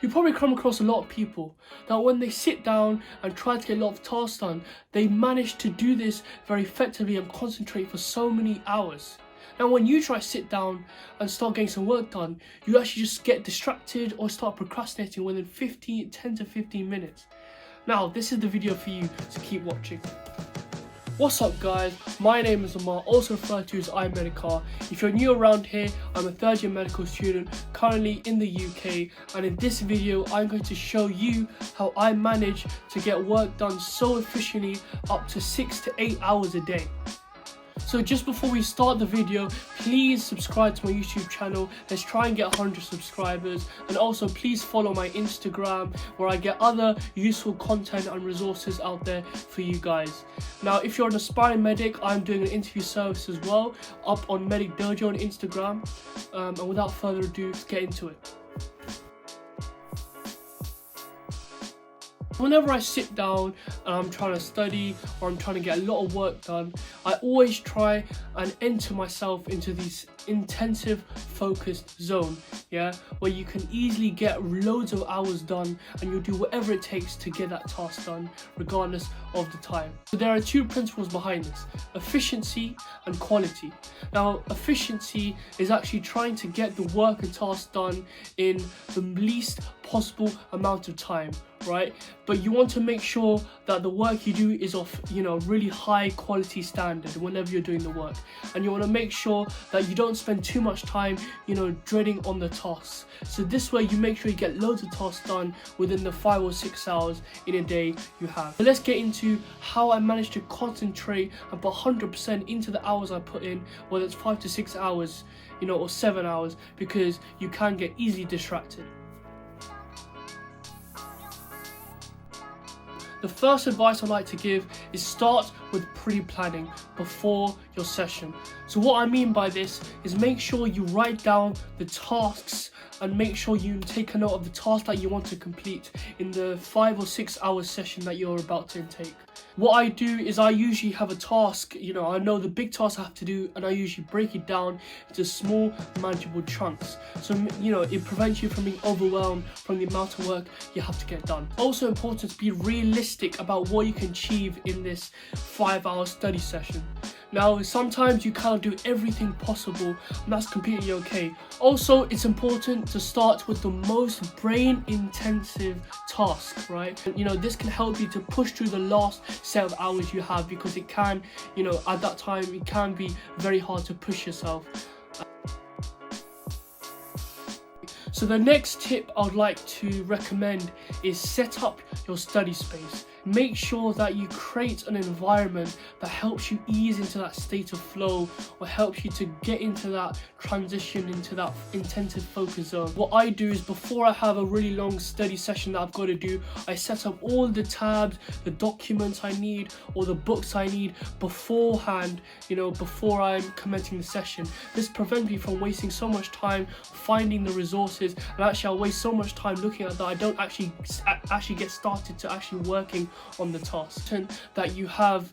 You probably come across a lot of people that when they sit down and try to get a lot of tasks done, they manage to do this very effectively and concentrate for so many hours. Now when you try to sit down and start getting some work done, you actually just get distracted or start procrastinating within 10 to 15 minutes. Now this is the video for you, so keep watching. What's up guys, my name is Ammar, also referred to as Iammedicar. If you're new around here, I'm a third year medical student currently in the UK, and in this video I'm going to show you how I manage to get work done so efficiently up to 6 to 8 hours a day. So just before we start the video, please subscribe to my YouTube channel. Let's try and get 100 subscribers, and also please follow my Instagram where I get other useful content and resources out there for you guys. Now if you're an aspiring medic, I'm doing an interview service as well up on Medic Dojo on Instagram, and without further ado, let's get into it. Whenever I sit down and I'm trying to study or I'm trying to get a lot of work done, I always try and enter myself into this intensive focused zone, where you can easily get loads of hours done and you'll do whatever it takes to get that task done regardless of the time. So there are two principles behind this: efficiency and quality. Now efficiency is actually trying to get the work and task done in the least possible amount of time, right? But you want to make sure that the work you do is of really high quality standard whenever you're doing the work, and you want to make sure that you don't spend too much time dreading on the tasks. So this way you make sure you get loads of tasks done within the 5 or 6 hours in a day you have. So let's get into how I managed to concentrate and put 100% into the hours I put in, whether it's 5 to 6 hours or 7 hours, because you can get easily distracted. The first advice I'd like to give is start with pre-planning before your session. So what I mean by this is make sure you write down the tasks and make sure you take a note of the task that you want to complete in the 5 or 6 hour session that you're about to intake. What I do is I usually have a task, I know the big task I have to do, and I usually break it down into small manageable chunks. So it prevents you from being overwhelmed from the amount of work you have to get done. Also important to be realistic about what you can achieve in this 5-hour study session. Now sometimes you can't do everything possible, and that's completely okay. Also it's important to start with the most brain intensive task, right? This can help you to push through the last set of hours you have, because it can, at that time it can be very hard to push yourself. So the next tip I would like to recommend is set up your study space. Make sure that you create an environment that helps you ease into that state of flow, or helps you to get into that transition into that intensive focus zone. What I do is, before I have a really long study session that I've got to do, I set up all the tabs, the documents I need, or the books I need beforehand, before I'm commencing the session. This prevents me from wasting so much time finding the resources, and actually I'll waste so much time looking at that I don't actually get started to actually working on the task. That you have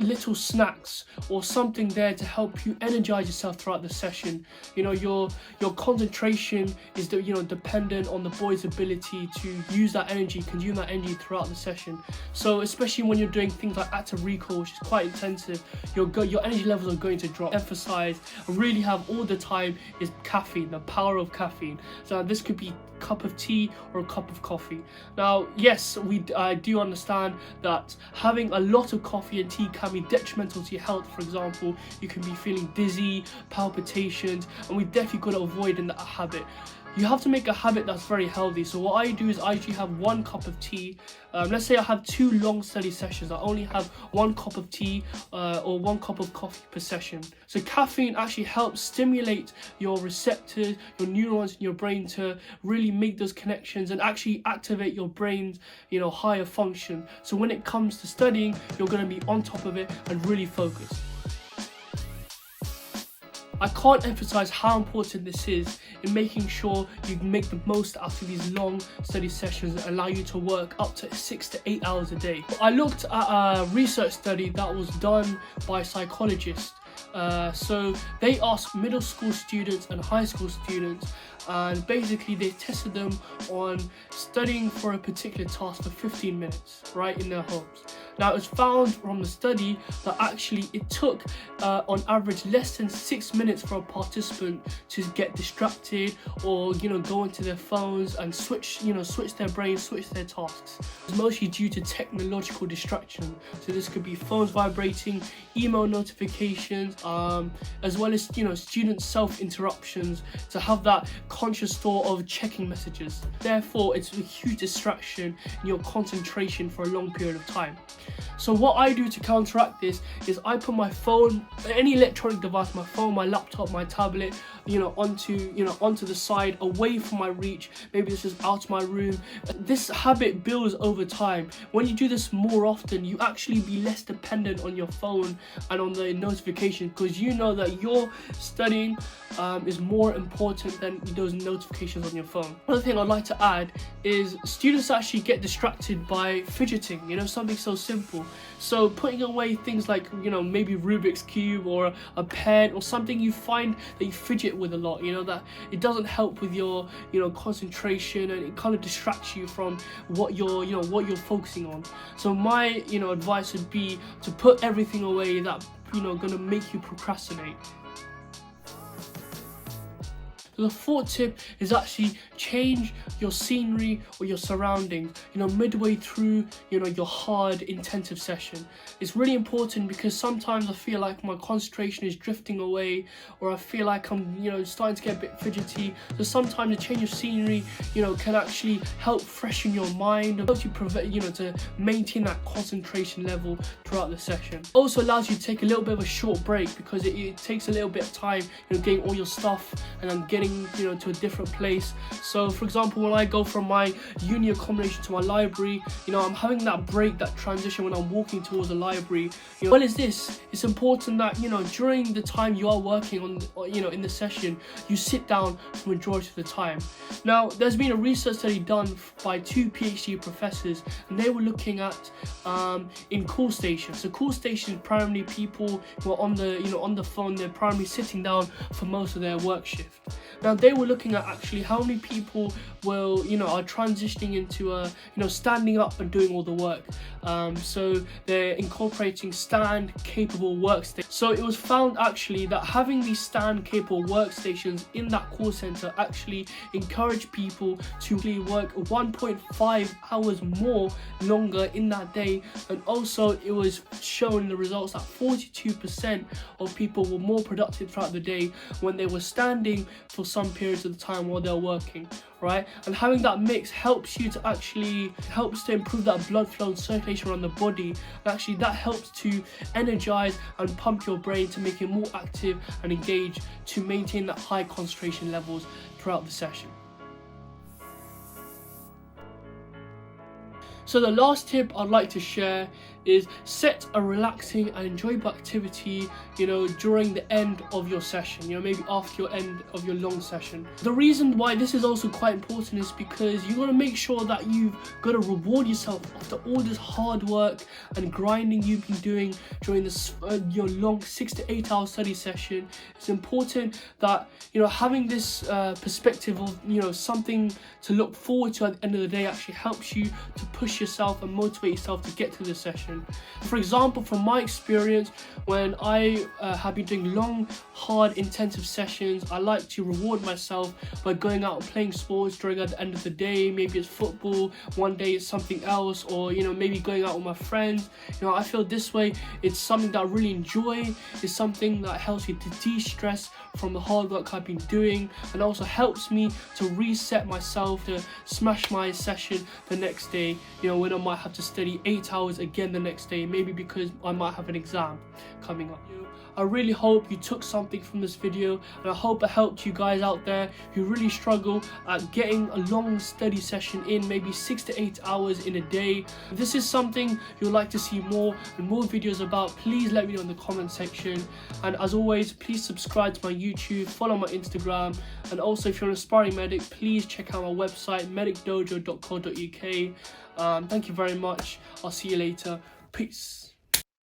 little snacks or something there to help you energize yourself throughout the session. Your concentration is dependent on the boy's ability to use that energy, consume that energy throughout the session. So especially when you're doing things like active recall, which is quite intensive, your energy levels are going to drop. Emphasize and really have all the time is caffeine, the power of caffeine. So this could be a cup of tea or a cup of coffee. Now yes, I do understand that having a lot of coffee and tea can be detrimental to your health. For example, you can be feeling dizzy, palpitations, and we definitely got to avoid in that habit. You have to make a habit that's very healthy. So what I do is I usually have 1 cup of tea. Let's say I have 2 long study sessions, I only have 1 cup of tea or 1 cup of coffee per session. So caffeine actually helps stimulate your receptors, your neurons in your brain, to really make those connections and actually activate your brain's higher function. So when it comes to studying, you're going to be on top of it and really focused. I can't emphasize how important this is in making sure you make the most out of these long study sessions that allow you to work up to 6 to 8 hours a day. I looked at a research study that was done by psychologists. So they asked middle school students and high school students and basically they tested them on studying for a particular task for 15 minutes, right, in their homes. Now, it was found from the study that actually it took on average less than 6 minutes for a participant to get distracted or go into their phones and switch their brain, switch their tasks. It's mostly due to technological distraction. So this could be phones vibrating, email notifications, as well as student self-interruptions, to have that conscious thought of checking messages. Therefore, it's a huge distraction in your concentration for a long period of time. So what I do to counteract this is I put my phone, any electronic device, my phone, my laptop, my tablet, onto the side, away from my reach. Maybe this is out of my room. This habit builds over time. When you do this more often, you actually be less dependent on your phone and on the notifications, because you know that your studying is more important than those notifications on your phone. Another thing I'd like to add is students actually get distracted by fidgeting, something so simple. So putting away things like, maybe Rubik's Cube or a pen or something you find that you fidget with a lot, that it doesn't help with your, concentration, and it kind of distracts you from what you're focusing on. So my, advice would be to put everything away that, gonna make you procrastinate. The fourth tip is actually change your scenery or your surroundings, midway through, your hard, intensive session. It's really important because sometimes I feel like my concentration is drifting away, or I feel like I'm, starting to get a bit fidgety. So sometimes a change of scenery, can actually help freshen your mind, helps you to maintain that concentration level throughout the session. It also allows you to take a little bit of a short break, because it takes a little bit of time, getting all your stuff and then getting to a different place. So for example, when I go from my uni accommodation to my library, I'm having that break, that transition when I'm walking towards the library. Well, is this, it's important that during the time you are working on in the session, you sit down for the majority of the time. Now, there's been a research study done by 2 PhD professors, and they were looking at in call stations. So call stations, primarily people who are on the phone, they're primarily sitting down for most of their work shift. Now, they were looking at actually how many people will are transitioning into standing up and doing all the work. So they're incorporating stand capable workstations. So it was found actually that having these stand capable workstations in that call center actually encouraged people to really work 1.5 hours more longer in that day. And also it was shown in the results that 42% of people were more productive throughout the day when they were standing for some periods of the time while they're working, right? And having that mix helps you to improve that blood flow and circulation around the body. And actually that helps to energize and pump your brain to make it more active and engaged, to maintain that high concentration levels throughout the session. So the last tip I'd like to share is set a relaxing and enjoyable activity, during the end of your session, maybe after your end of your long session. The reason why this is also quite important is because you got to make sure that you've got to reward yourself after all this hard work and grinding you've been doing during this your long 6 to 8 hour study session. It's important that having this perspective of something to look forward to at the end of the day actually helps you to push yourself and motivate yourself to get to the session. For example, from my experience, when I have been doing long, hard, intensive sessions, I like to reward myself by going out and playing sports during at the end of the day. Maybe it's football, one day it's something else, or maybe going out with my friends. I feel this way it's something that I really enjoy. It's something that helps me to de-stress from the hard work I've been doing, and also helps me to reset myself to smash my session the next day, when I might have to study 8 hours again the next day, maybe because I might have an exam coming up. I really hope you took something from this video, and I hope it helped you guys out there who really struggle at getting a long study session in, maybe 6 to 8 hours in a day. If this is something you'd like to see more and more videos about, please let me know in the comment section. And as always, please subscribe to my YouTube, follow my Instagram, and also if you're an aspiring medic, please check out my website, medicdojo.co.uk. Thank you very much. I'll see you later. Peace.